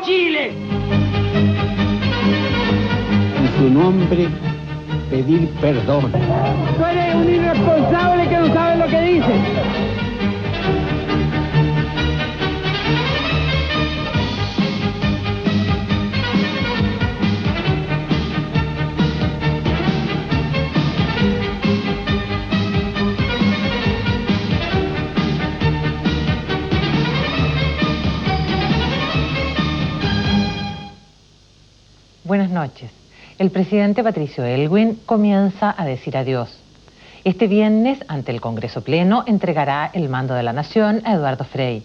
Chile. En su nombre, pedir perdón. Tú eres un irresponsable que no sabe lo que dice. Buenas noches. El presidente Patricio Aylwin comienza a decir adiós. Este viernes, ante el Congreso Pleno, entregará el mando de la nación a Eduardo Frei.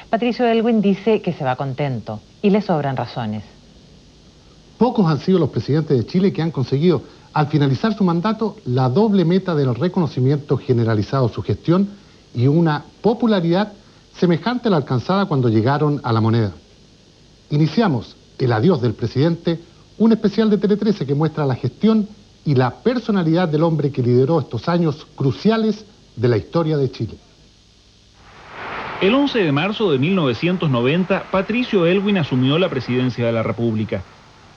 Patricio Aylwin dice que se va contento y le sobran razones. Pocos han sido los presidentes de Chile que han conseguido, al finalizar su mandato, la doble meta del reconocimiento generalizado de su gestión y una popularidad semejante a la alcanzada cuando llegaron a la moneda. Iniciamos el adiós del presidente, un especial de Tele 13 que muestra la gestión y la personalidad del hombre que lideró estos años cruciales de la historia de Chile. El 11 de marzo de 1990, Patricio Aylwin asumió la presidencia de la República.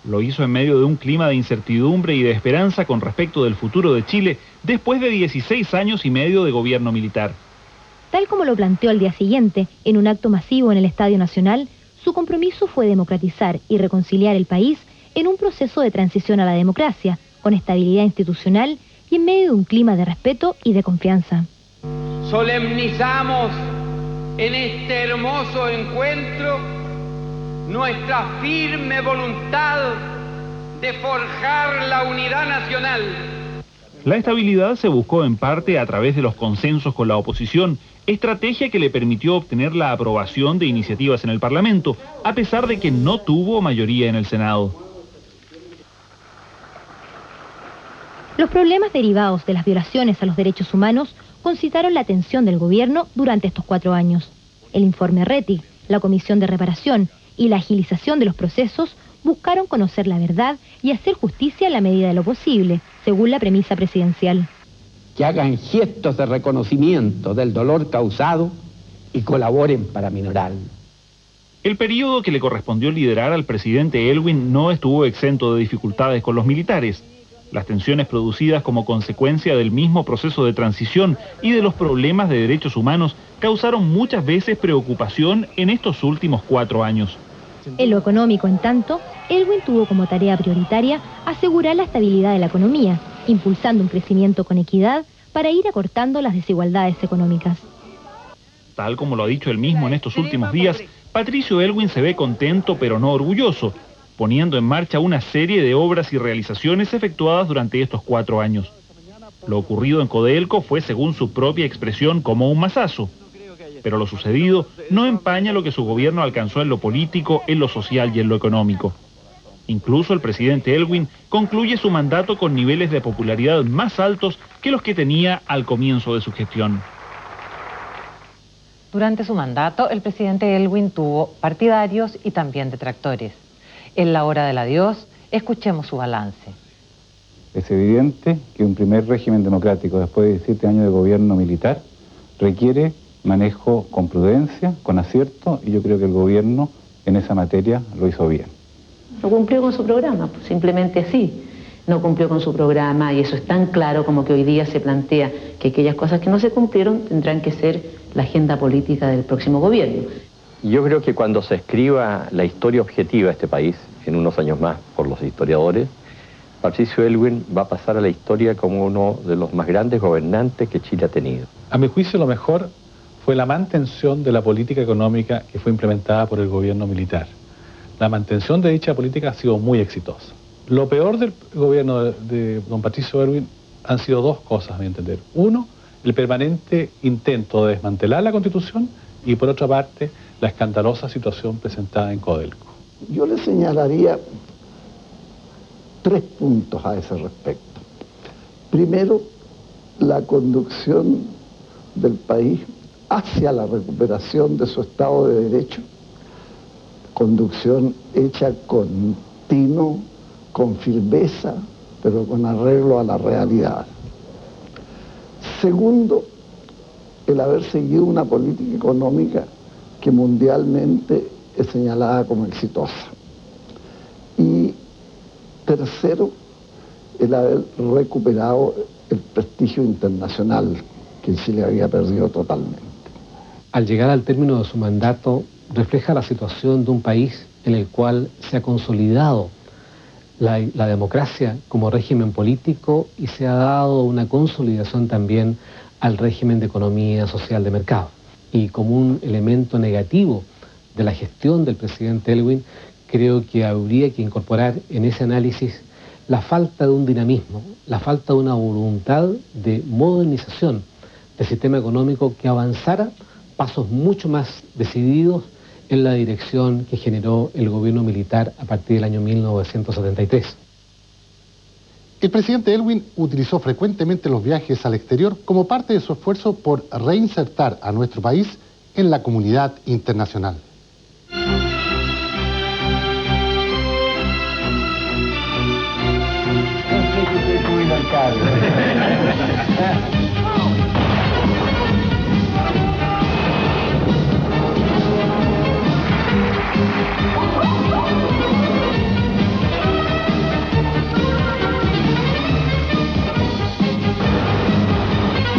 Lo hizo en medio de un clima de incertidumbre y de esperanza con respecto del futuro de Chile después de 16 años y medio de gobierno militar. Tal como lo planteó al día siguiente, en un acto masivo en el Estadio Nacional, su compromiso fue democratizar y reconciliar el país en un proceso de transición a la democracia, con estabilidad institucional y en medio de un clima de respeto y de confianza. Solemnizamos en este hermoso encuentro nuestra firme voluntad de forjar la unidad nacional. La estabilidad se buscó en parte a través de los consensos con la oposición, estrategia que le permitió obtener la aprobación de iniciativas en el Parlamento, a pesar de que no tuvo mayoría en el Senado. Los problemas derivados de las violaciones a los derechos humanos concitaron la atención del gobierno durante estos 4 años. El informe Rettig, la Comisión de Reparación y la agilización de los procesos buscaron conocer la verdad y hacer justicia en la medida de lo posible, según la premisa presidencial. Que hagan gestos de reconocimiento del dolor causado y colaboren para minorarlo. El periodo que le correspondió liderar al presidente Aylwin no estuvo exento de dificultades con los militares. Las tensiones producidas como consecuencia del mismo proceso de transición y de los problemas de derechos humanos causaron muchas veces preocupación en estos últimos 4 años. En lo económico, en tanto, Aylwin tuvo como tarea prioritaria asegurar la estabilidad de la economía, impulsando un crecimiento con equidad para ir acortando las desigualdades económicas. Tal como lo ha dicho él mismo en estos últimos días, Patricio Aylwin se ve contento pero no orgulloso, poniendo en marcha una serie de obras y realizaciones efectuadas durante estos 4 años. Lo ocurrido en Codelco fue, según su propia expresión, como un mazazo. Pero lo sucedido no empaña lo que su gobierno alcanzó en lo político, en lo social y en lo económico. Incluso el presidente Aylwin concluye su mandato con niveles de popularidad más altos que los que tenía al comienzo de su gestión. Durante su mandato, el presidente Aylwin tuvo partidarios y también detractores. En la hora del adiós, escuchemos su balance. Es evidente que un primer régimen democrático después de 17 años de gobierno militar requiere manejo con prudencia, con acierto, y yo creo que el gobierno en esa materia lo hizo bien. No cumplió con su programa, pues simplemente así. No cumplió con su programa y eso es tan claro como que hoy día se plantea que aquellas cosas que no se cumplieron tendrán que ser la agenda política del próximo gobierno. Yo creo que cuando se escriba la historia objetiva de este país, en unos años más por los historiadores, Patricio Aylwin va a pasar a la historia como uno de los más grandes gobernantes que Chile ha tenido. A mi juicio lo mejor fue la mantención de la política económica que fue implementada por el gobierno militar. La mantención de dicha política ha sido muy exitosa. Lo peor del gobierno de don Patricio Aylwin han sido 2 cosas, a mi entender. Uno, el permanente intento de desmantelar la Constitución y, por otra parte, la escandalosa situación presentada en Codelco. Yo le señalaría 3 puntos a ese respecto. Primero, la conducción del país hacia la recuperación de su Estado de Derecho, conducción hecha con tino, con firmeza, pero con arreglo a la realidad. Segundo, el haber seguido una política económica que mundialmente es señalada como exitosa. Y tercero, el haber recuperado el prestigio internacional que Chile había perdido totalmente. Al llegar al término de su mandato, refleja la situación de un país en el cual se ha consolidado la democracia como régimen político y se ha dado una consolidación también al régimen de economía social de mercado. Y como un elemento negativo de la gestión del presidente Elwin, creo que habría que incorporar en ese análisis la falta de un dinamismo, la falta de una voluntad de modernización del sistema económico que avanzara pasos mucho más decididos en la dirección que generó el gobierno militar a partir del año 1973. El presidente Elwin utilizó frecuentemente los viajes al exterior como parte de su esfuerzo por reinsertar a nuestro país en la comunidad internacional.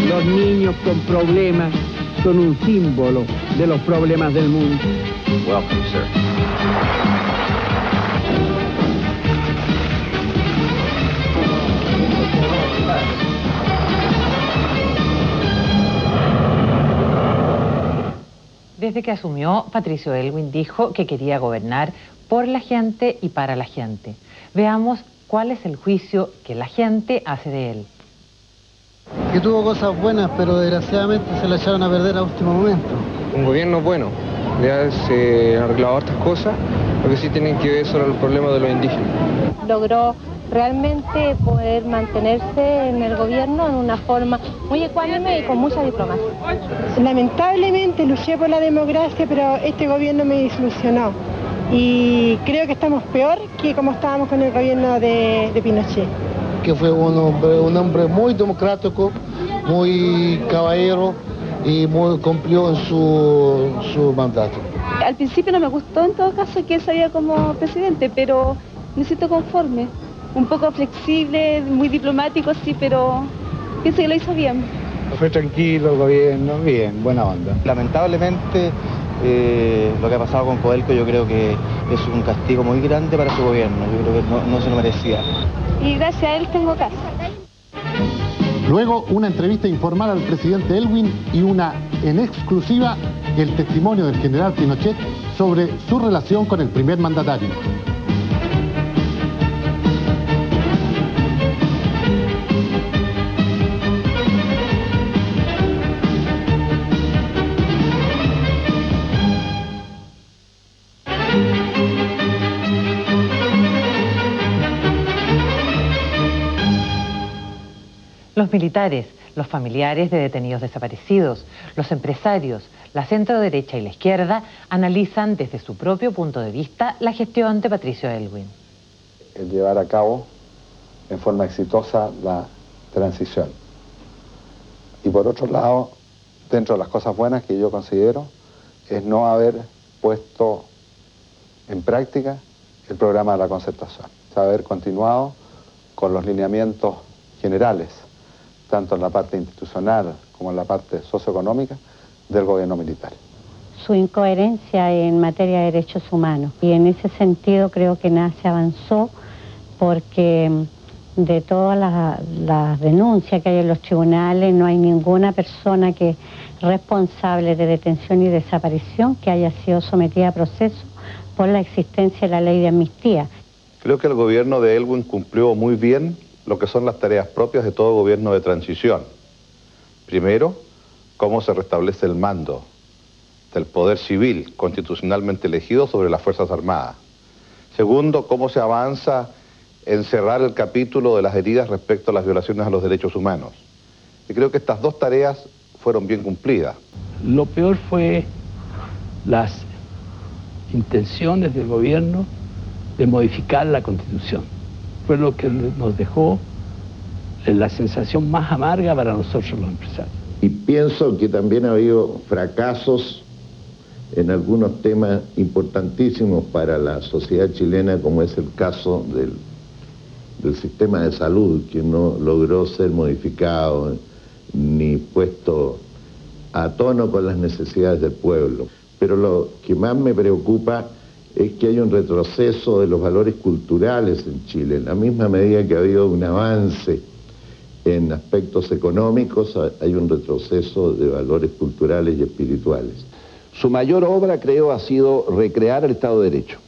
Los niños con problemas son un símbolo de los problemas del mundo. Welcome, sir. Desde que asumió, Patricio Elwin dijo que quería gobernar por la gente y para la gente. Veamos cuál es el juicio que la gente hace de él. Que tuvo cosas buenas, pero desgraciadamente se la echaron a perder a último momento. Un gobierno bueno, ya se han arreglado estas cosas, lo que sí tienen que ver son los problemas de los indígenas. Logró realmente poder mantenerse en el gobierno en una forma muy ecuánime y con mucha diplomacia. Lamentablemente luché por la democracia, pero este gobierno me desilusionó. Y creo que estamos peor que como estábamos con el gobierno de Pinochet. Que fue un hombre muy democrático, muy caballero y cumplió en su mandato. Al principio no me gustó en todo caso que él saliera como presidente, pero me siento conforme. Un poco flexible, muy diplomático, sí, pero pienso que lo hizo bien. Fue tranquilo el gobierno, bien, buena onda. Lamentablemente lo que ha pasado con Codelco yo creo que es un castigo muy grande para su gobierno, yo creo que no se lo merecía. Y gracias a él tengo casa. Luego, una entrevista informal al presidente Elwin y una, en exclusiva, el testimonio del general Pinochet sobre su relación con el primer mandatario. Los militares, los familiares de detenidos desaparecidos, los empresarios, la centro-derecha y la izquierda analizan desde su propio punto de vista la gestión de Patricio Elwin. El llevar a cabo en forma exitosa la transición. Y por otro lado, dentro de las cosas buenas que yo considero, es no haber puesto en práctica el programa de la concertación. O sea, haber continuado con los lineamientos generales, tanto en la parte institucional como en la parte socioeconómica del gobierno militar. Su incoherencia en materia de derechos humanos. Y en ese sentido creo que nada se avanzó porque de todas las denuncias que hay en los tribunales no hay ninguna persona que responsable de detención y desaparición que haya sido sometida a proceso por la existencia de la ley de amnistía. Creo que el gobierno de Elwin cumplió muy bien lo que son las tareas propias de todo gobierno de transición. Primero, cómo se restablece el mando del poder civil constitucionalmente elegido sobre las Fuerzas Armadas. Segundo, cómo se avanza en cerrar el capítulo de las heridas respecto a las violaciones a los derechos humanos. Y creo que estas dos tareas fueron bien cumplidas. Lo peor fue las intenciones del gobierno de modificar la Constitución. Fue lo que nos dejó la sensación más amarga para nosotros los empresarios. Y pienso que también ha habido fracasos en algunos temas importantísimos para la sociedad chilena, como es el caso del sistema de salud, que no logró ser modificado ni puesto a tono con las necesidades del pueblo. Pero lo que más me preocupa es que hay un retroceso de los valores culturales en Chile. En la misma medida que ha habido un avance en aspectos económicos, hay un retroceso de valores culturales y espirituales. Su mayor obra, creo, ha sido recrear el Estado de Derecho,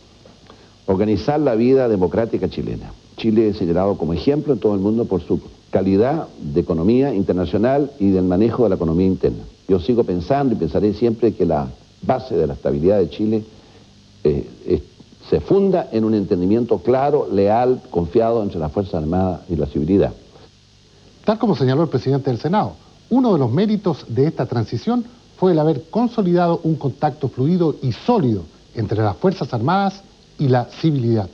organizar la vida democrática chilena. Chile es señalado como ejemplo en todo el mundo por su calidad de economía internacional y del manejo de la economía interna. Yo sigo pensando y pensaré siempre que la base de la estabilidad de Chile se funda en un entendimiento claro, leal, confiado entre las Fuerzas Armadas y la civilidad. Tal como señaló el presidente del Senado, uno de los méritos de esta transición fue el haber consolidado un contacto fluido y sólido entre las Fuerzas Armadas y la civilidad.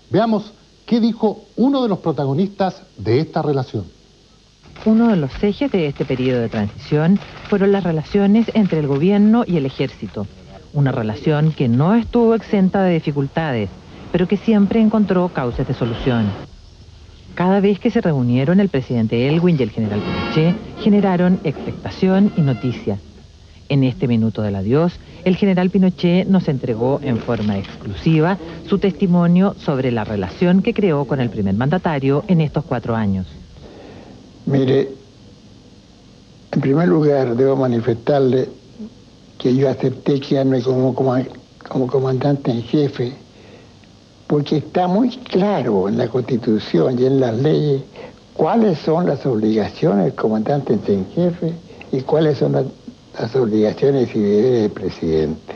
Veamos qué dijo uno de los protagonistas de esta relación. Uno de los ejes de este periodo de transición fueron las relaciones entre el gobierno y el ejército. Una relación que no estuvo exenta de dificultades, pero que siempre encontró cauces de solución. Cada vez que se reunieron el presidente Elwin y el general Pinochet, generaron expectación y noticia. En este minuto del adiós, el general Pinochet nos entregó en forma exclusiva su testimonio sobre la relación que creó con el primer mandatario en estos 4 años. Mire, en primer lugar debo manifestarle que yo acepté quedarme como comandante en jefe, porque está muy claro en la Constitución y en las leyes cuáles son las obligaciones del comandante en jefe y cuáles son las obligaciones y deberes del presidente.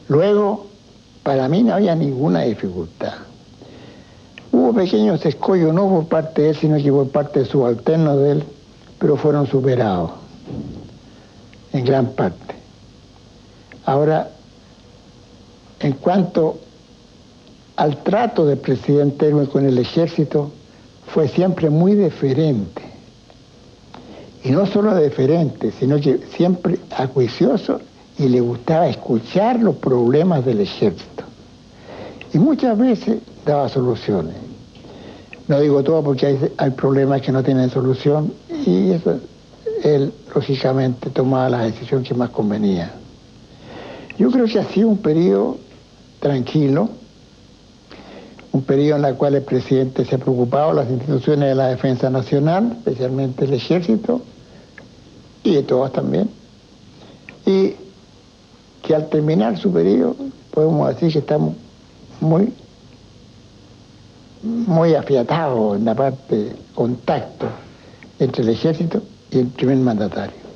Luego, para mí no había ninguna dificultad. Hubo pequeños escollos, no por parte de él, sino que por parte de subalternos de él, pero fueron superados en gran parte. Ahora, en cuanto al trato del presidente Elwin con el ejército, fue siempre muy deferente. Y no solo deferente, sino que siempre acuicioso y le gustaba escuchar los problemas del ejército. Y muchas veces daba soluciones. No digo todo porque hay problemas que no tienen solución y eso, él lógicamente tomaba la decisión que más convenía. Yo creo que ha sido un periodo tranquilo, un periodo en el cual el presidente se ha preocupado de las instituciones de la defensa nacional, especialmente el ejército, y de todas también, y que al terminar su periodo podemos decir que estamos muy afiatados en la parte de contacto entre el ejército y el primer mandatario.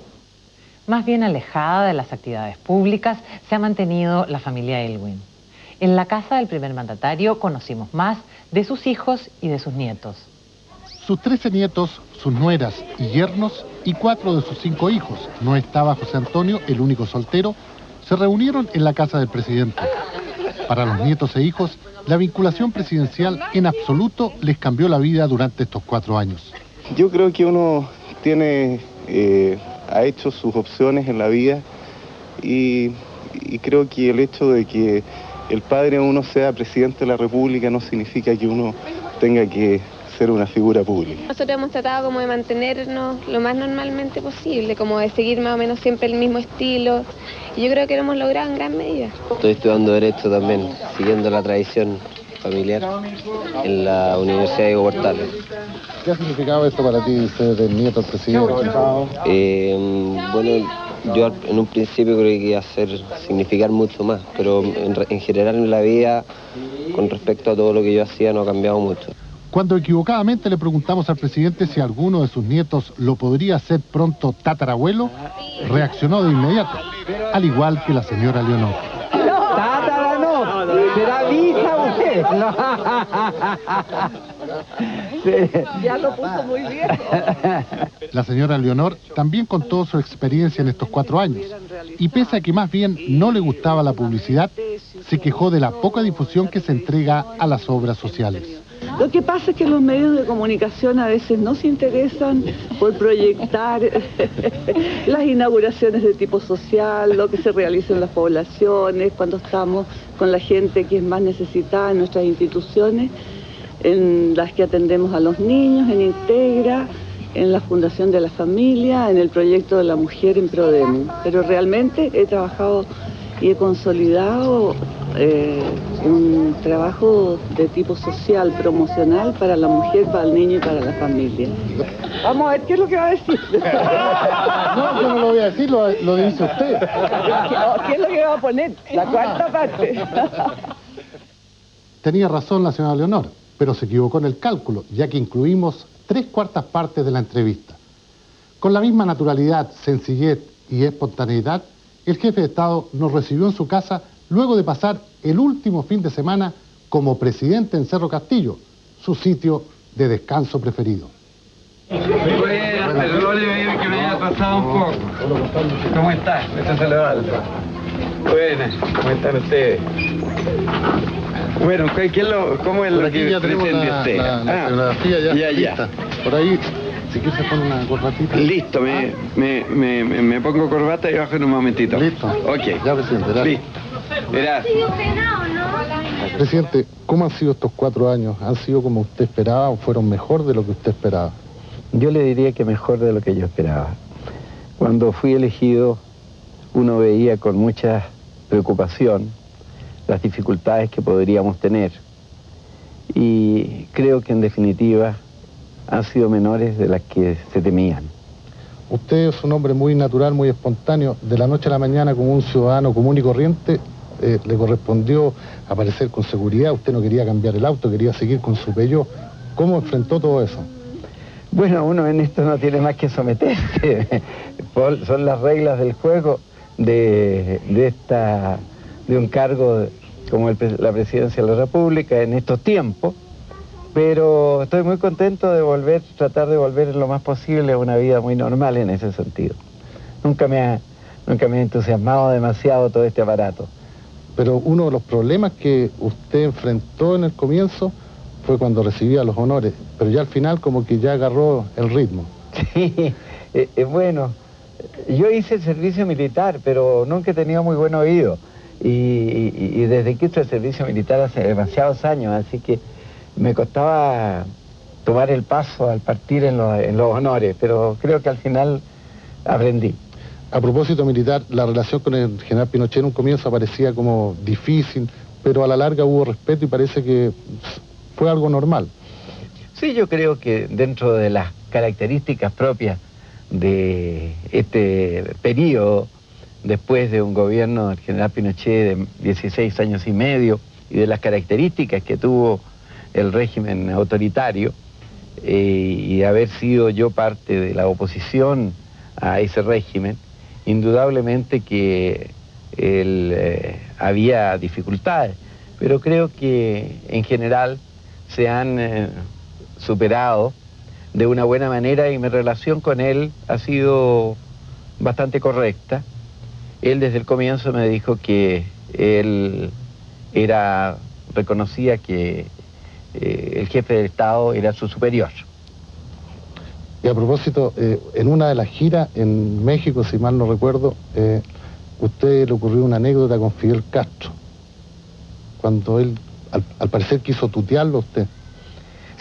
Más bien alejada de las actividades públicas se ha mantenido la familia Elwin. En la casa del primer mandatario conocimos más de sus hijos y de sus nietos. Sus 13 nietos, sus nueras y yernos y 4 de sus 5 hijos, no estaba José Antonio, el único soltero, se reunieron en la casa del presidente. Para los nietos e hijos, la vinculación presidencial en absoluto les cambió la vida durante estos 4 años. Yo creo que uno ha hecho sus opciones en la vida y creo que el hecho de que el padre de uno sea presidente de la República no significa que uno tenga que ser una figura pública. Nosotros hemos tratado como de mantenernos lo más normalmente posible, como de seguir más o menos siempre el mismo estilo, y yo creo que lo hemos logrado en gran medida. Estoy estudiando Derecho también, siguiendo la tradición familiar en la Universidad de Portales. ¿Qué ha significado esto para ti, ser el nieto del presidente? Bueno, yo en un principio creí que iba a significar mucho más, pero en general en la vida, con respecto a todo lo que yo hacía, no ha cambiado mucho. Cuando equivocadamente le preguntamos al presidente si alguno de sus nietos lo podría hacer pronto tatarabuelo, reaccionó de inmediato, al igual que la señora Leonor. ¡Tátara no! ¡Será bisabuelo! Ya lo puso muy bien. La señora Leonor también contó su experiencia en estos 4 años y pese a que más bien no le gustaba la publicidad, se quejó de la poca difusión que se entrega a las obras sociales. Lo que pasa es que los medios de comunicación a veces no se interesan por proyectar las inauguraciones de tipo social, lo que se realiza en las poblaciones, cuando estamos con la gente que es más necesitada en nuestras instituciones, en las que atendemos a los niños, en Integra, en la Fundación de la Familia, en el proyecto de la mujer en Prodemu. Pero realmente he trabajado y he consolidado un trabajo de tipo social, promocional para la mujer, para el niño y para la familia. Vamos a ver qué es lo que va a decir. No, yo no lo voy a decir, lo dice usted. ¿Qué es lo que va a poner? La cuarta parte. Tenía razón la señora Leonor, pero se equivocó en el cálculo, ya que incluimos 3/4 partes de la entrevista. Con la misma naturalidad, sencillez y espontaneidad, el jefe de Estado nos recibió en su casa luego de pasar el último fin de semana como presidente en Cerro Castillo, su sitio de descanso preferido. Buenas, perdóneme que me haya pasado un poco. ¿Cómo está? Esto se le va. Buenas, ¿cómo están ustedes? Bueno, ¿cómo es lo que pretende usted? La escenografía ya. Por ahí, si quieres se pone una corbatita. Listo, me pongo corbata y bajo en un momentito. Listo. Ok. Ya, presidente, gracias. Listo. Gracias. Presidente, ¿cómo han sido estos 4 años? ¿Han sido como usted esperaba o fueron mejor de lo que usted esperaba? Yo le diría que mejor de lo que yo esperaba. Cuando fui elegido, uno veía con mucha preocupación las dificultades que podríamos tener. Y creo que en definitiva han sido menores de las que se temían. Usted es un hombre muy natural, muy espontáneo. De la noche a la mañana, como un ciudadano común y corriente, le correspondió aparecer con seguridad. Usted no quería cambiar el auto, quería seguir con su Peugeot. ¿Cómo enfrentó todo eso? Bueno, uno en esto no tiene más que someterse. Son las reglas del juego de un cargo como la presidencia de la República en estos tiempos. Pero estoy muy contento de tratar de volver lo más posible a una vida muy normal en ese sentido. Nunca me ha entusiasmado demasiado todo este aparato. Pero uno de los problemas que usted enfrentó en el comienzo fue cuando recibía los honores, pero ya al final como que ya agarró el ritmo. Sí, bueno, yo hice el servicio militar, pero nunca he tenido muy buen oído. Y desde que hice el servicio militar hace demasiados años, así que me costaba tomar el paso al partir en los honores, pero creo que al final aprendí. A propósito militar, la relación con el general Pinochet en un comienzo parecía como difícil, pero a la larga hubo respeto y parece que fue algo normal. Sí, yo creo que dentro de las características propias de este periodo, después de un gobierno del general Pinochet de 16 años y medio, y de las características que tuvo el régimen autoritario, y haber sido yo parte de la oposición a ese régimen, indudablemente que había dificultades, pero creo que en general se han superado de una buena manera y mi relación con él ha sido bastante correcta. Él desde el comienzo me dijo que él reconocía que el jefe de Estado era su superior. Y a propósito, en una de las giras en México, si mal no recuerdo, usted le ocurrió una anécdota con Fidel Castro, cuando él al parecer quiso tutearlo a usted.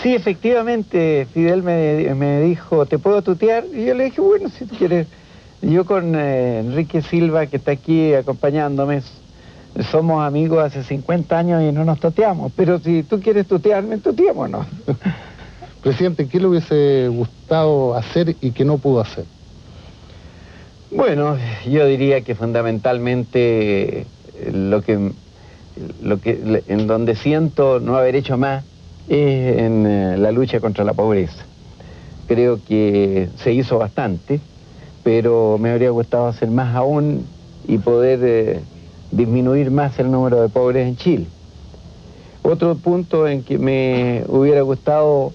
Sí, efectivamente, Fidel me dijo, ¿te puedo tutear? Y yo le dije, bueno, si quieres. Yo con Enrique Silva, que está aquí acompañándome, somos amigos hace 50 años y no nos tuteamos, pero si tú quieres tutearme, tuteémonos. Presidente, ¿qué le hubiese gustado hacer y que no pudo hacer? Bueno, yo diría que fundamentalmente en donde siento no haber hecho más es en la lucha contra la pobreza. Creo que se hizo bastante, pero me habría gustado hacer más aún y poder disminuir más el número de pobres en Chile. Otro punto en que me hubiera gustado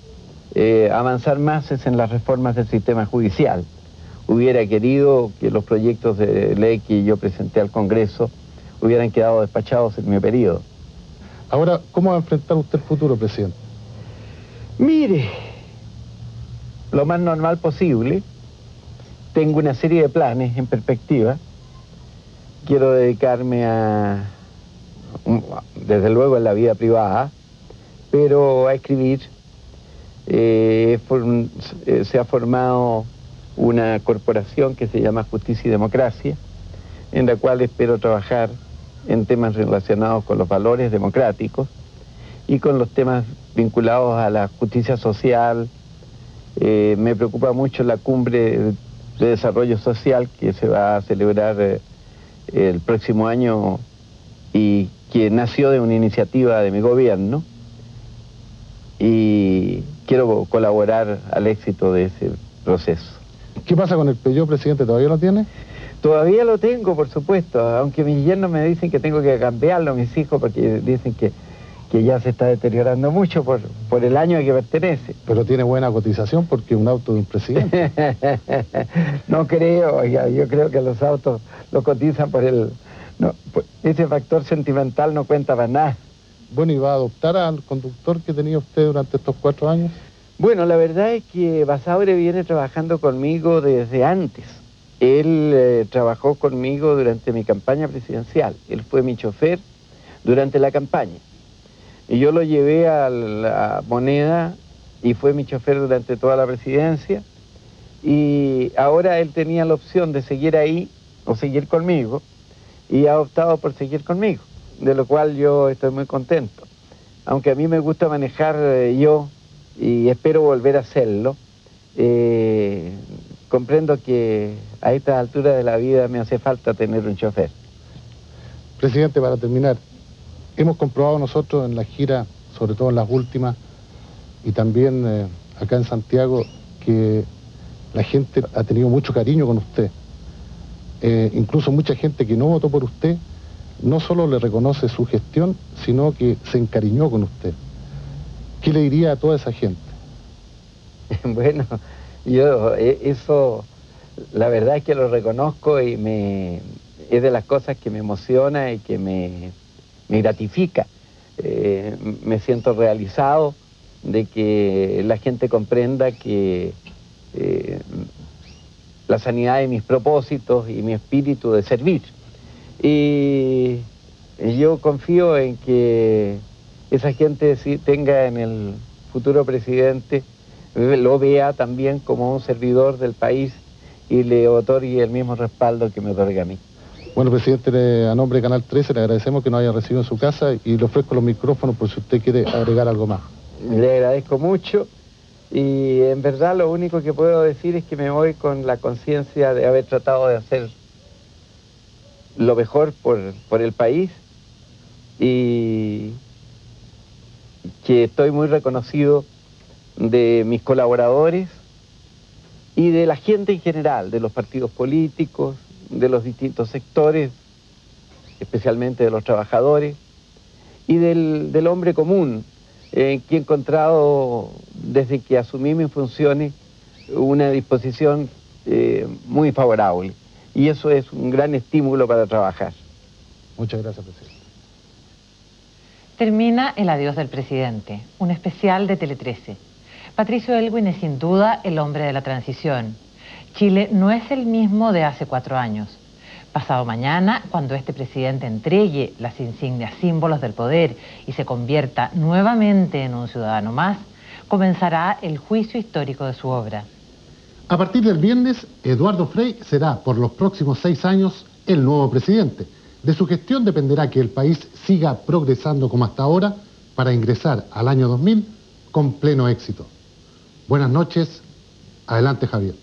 avanzar más es en las reformas del sistema judicial. Hubiera querido que los proyectos de ley que yo presenté al Congreso hubieran quedado despachados en mi periodo. Ahora, ¿cómo va a enfrentar usted el futuro, presidente? Mire, lo más normal posible. Tengo una serie de planes en perspectiva. Quiero dedicarme a, desde luego en la vida privada, pero a escribir. Se ha formado una corporación que se llama Justicia y Democracia, en la cual espero trabajar en temas relacionados con los valores democráticos y con los temas vinculados a la justicia social. Me preocupa mucho la cumbre de desarrollo social que se va a celebrar el próximo año y que nació de una iniciativa de mi gobierno, y quiero colaborar al éxito de ese proceso. ¿Qué pasa con el Peugeot, presidente? ¿Todavía lo tiene? Todavía lo tengo, por supuesto, aunque mis yernos me dicen que tengo que cambiarlo, mis hijos, porque dicen que ya se está deteriorando mucho por el año a que pertenece. Pero tiene buena cotización porque es un auto de un presidente. No creo, oiga, yo creo que los autos lo cotizan por el... No, ese factor sentimental no cuenta para nada. Bueno, ¿y va a adoptar al conductor que tenía usted durante estos 4 años? Bueno, la verdad es que Basaure viene trabajando conmigo desde antes. Él trabajó conmigo durante mi campaña presidencial. Él fue mi chofer durante la campaña. Y yo lo llevé a la Moneda y fue mi chofer durante toda la presidencia. Y ahora él tenía la opción de seguir ahí o seguir conmigo, y ha optado por seguir conmigo, de lo cual yo estoy muy contento. Aunque a mí me gusta manejar yo, y espero volver a hacerlo, comprendo que a estas alturas de la vida me hace falta tener un chofer. Presidente, para terminar, hemos comprobado nosotros en la gira, sobre todo en las últimas, y también acá en Santiago, que la gente ha tenido mucho cariño con usted. Incluso mucha gente que no votó por usted, no solo le reconoce su gestión, sino que se encariñó con usted. ¿Qué le diría a toda esa gente? Bueno, yo eso, la verdad es que lo reconozco y es de las cosas que me emociona y que me gratifica. Me siento realizado de que la gente comprenda que la sanidad de mis propósitos y mi espíritu de servir. Y yo confío en que esa gente tenga en el futuro presidente, lo vea también como un servidor del país y le otorgue el mismo respaldo que me otorga a mí. Bueno, presidente, a nombre de Canal 13 le agradecemos que nos haya recibido en su casa y le ofrezco los micrófonos por si usted quiere agregar algo más. Le agradezco mucho y en verdad lo único que puedo decir es que me voy con la conciencia de haber tratado de hacer lo mejor por el país y que estoy muy reconocido de mis colaboradores y de la gente en general, de los partidos políticos, de los distintos sectores, especialmente de los trabajadores, y del hombre común, que he encontrado desde que asumí mis funciones una disposición muy favorable. Y eso es un gran estímulo para trabajar. Muchas gracias, presidente. Termina el adiós del presidente, un especial de Tele 13. Patricio Aylwin es sin duda el hombre de la transición. Chile no es el mismo de hace 4 años. Pasado mañana, cuando este presidente entregue las insignias símbolos del poder y se convierta nuevamente en un ciudadano más, comenzará el juicio histórico de su obra. A partir del viernes, Eduardo Frei será por los próximos 6 años el nuevo presidente. De su gestión dependerá que el país siga progresando como hasta ahora para ingresar al año 2000 con pleno éxito. Buenas noches. Adelante, Javier.